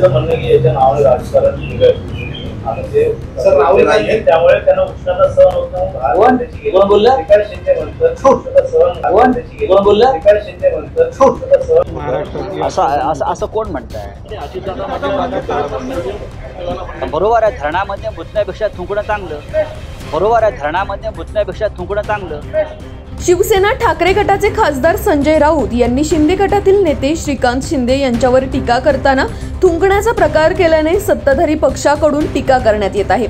त्यांचं म्हणणं की याच्या नावाने राजकारण आणि ते सर राहुल गांधी त्यामुळे त्यांना उष्णता सहन होत नाही. कोण बोललं? विकास शिंदे म्हणतात उष्णता सहन कोण बोललं? विकास शिंदे म्हणतात उष्णता सहन. असं कोण म्हणताय? बरोबर आहे, धरणामध्ये मुतण्यापेक्षा थुंकणं चांगलं. बरोबर आहे, धरणामध्ये मुतण्यापेक्षा थुंकणं चांगलं. शिवसेना ठाकरे गटाचे खासदार संजय राऊत यांनी शिंदे गटातील नेते श्रीकांत शिंदे यांच्यावर टीका करताना थुंकण्याचा प्रकार केल्याने सत्ताधारी पक्षाकडून टीका करण्यात येत आहे.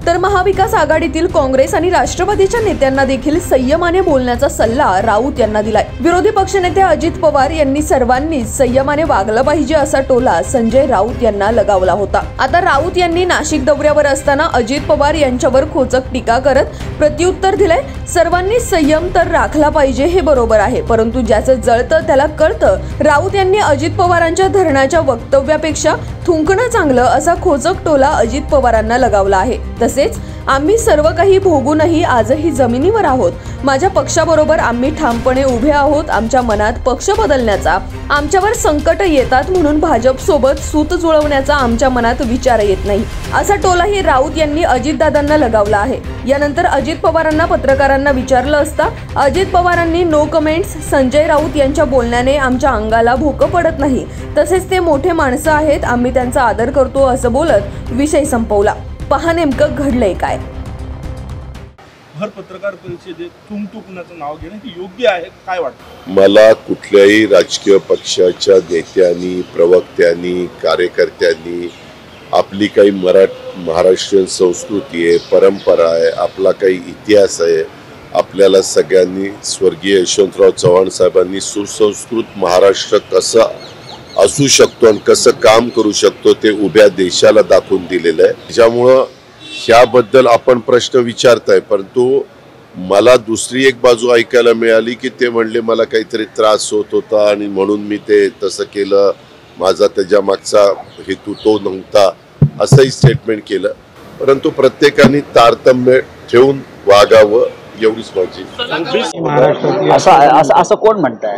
तर महाविकास आघाडीतील काँग्रेस आणि राष्ट्रवादीच्या नेत्यांना देखील संयमाने बोलण्याचा सल्ला राऊत यांना दिलाय. विरोधी पक्षनेते अजित पवार यांनी सर्वांनीच संयमाने वागलं पाहिजे असा टोला संजय राऊत यांना लगावला होता. आता राऊत यांनी नाशिक दौऱ्यावर असताना अजित पवार यांच्यावर खोचक टीका करत प्रत्युत्तर दिलंय. सर्वांनी संयम तर राखला पाहिजे हे बरोबर आहे, परंतु ज्याचं जळतं त्याला कळतं. राऊत यांनी अजित पवारांच्या धरणाच्या वक्तव्यापेक्षा थुंकणं चांगलं असा खोचक टोला अजित पवारांना लगावला आहे. तसेच आम्ही सर्व काही भोगूनही आजही जमिनीवर आहोत. माझ्या पक्षाबरोबर आम्ही ठामपणे उभे आहोत. आमच्या मनात पक्ष बदलण्याचा, आमच्यावर संकट येतात म्हणून भाजप सोबत सूत जुळवण्याचा आमच्या मनात विचार येत नाही, असा टोलाही राऊत यांनी अजितदादांना लगावला आहे. यानंतर अजित पवारांना पत्रकारांना विचारलं असता अजित पवारांनी नो कमेंट्स. संजय राऊत यांच्या बोलण्याने आमच्या अंगाला भोकं पडत नाही, तसेच ते मोठे माणसं आहेत, आम्ही त्यांचा आदर करतो असं बोलत विषय संपवला. पहा नेमकं घडलंय काय. भर पत्रकार परिषदेत थुंकण्याचं नाव घेणं हे योग्य आहे काय वाटतं? मला कुठल्याही राजकीय पक्षाच्या नेत्यांनी, प्रवक्त्यांनी, कार्यकर्त्यांनी आपली काही महाराष्ट्रीयन संस्कृती आहे, परंपरा आहे, आपला काही इतिहास आहे. आपल्याला सगळ्यांनी स्वर्गीय यशवंतराव चव्हाण साहेबांनी सुसंस्कृत महाराष्ट्र कसं असू शकतो आणि कसं काम करू शकतो ते उभ्या देशाला दाखवून दिलेलं आहे. त्याच्यामुळं ह्याबद्दल आपण प्रश्न विचारताय, परंतु मला दुसरी एक बाजू ऐकायला मिळाली की ते म्हणले मला काहीतरी त्रास होत होता आणि म्हणून मी ते तसं केलं, माझा त्याच्या मागचा हेतू तो नव्हता, असंही स्टेटमेंट केलं. परंतु प्रत्येकाने तारतम्य ठेवून वागावं एवढीच माझी. असं कोण म्हणताय?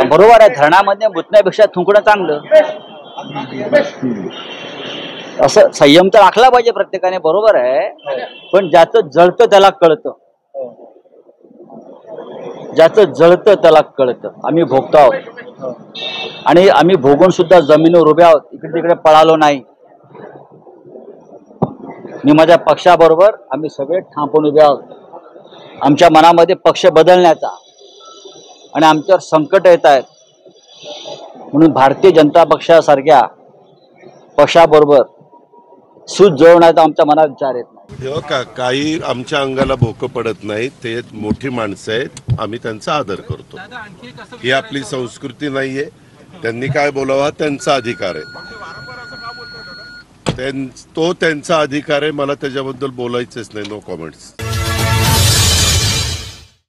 बरोबर आहे, धरणामध्ये मुतण्यापेक्षा थुंकणं चांगलं. असं संयम तर राखला पाहिजे प्रत्येकाने, बरोबर आहे, पण ज्याचं जळतं त्याला कळतं. ज्याचं जळतं त्याला कळतं. आम्ही भोगतो आहोत आणि आम्ही भोगून सुद्धा जमिनीवर उभे आहोत, इकडे तिकडे पळालो नाही. मी माझ्या पक्षाबरोबर आम्ही सगळे ठामपणे उभे आहोत. आमच्या मनामध्ये पक्ष बदलण्याचा आणि आमच्यावर संकट येत आहेत म्हणून भारतीय जनता पक्षासारख्या पक्षाबरोबर सूत जुळवण्याचा आमच्या मनात विचार येत नाही. काही आमच्या अंगाला भोकं पडत नाही, ते मोठी माणसं आहेत, आम्ही त्यांचा आदर करतो. ही आपली संस्कृती नाहीये. त्यांनी काय बोलावा त्यांचा अधिकार आहे, तो त्यांचा अधिकार आहे. मला त्याच्याबद्दल बोलायचंच नाही. No comments.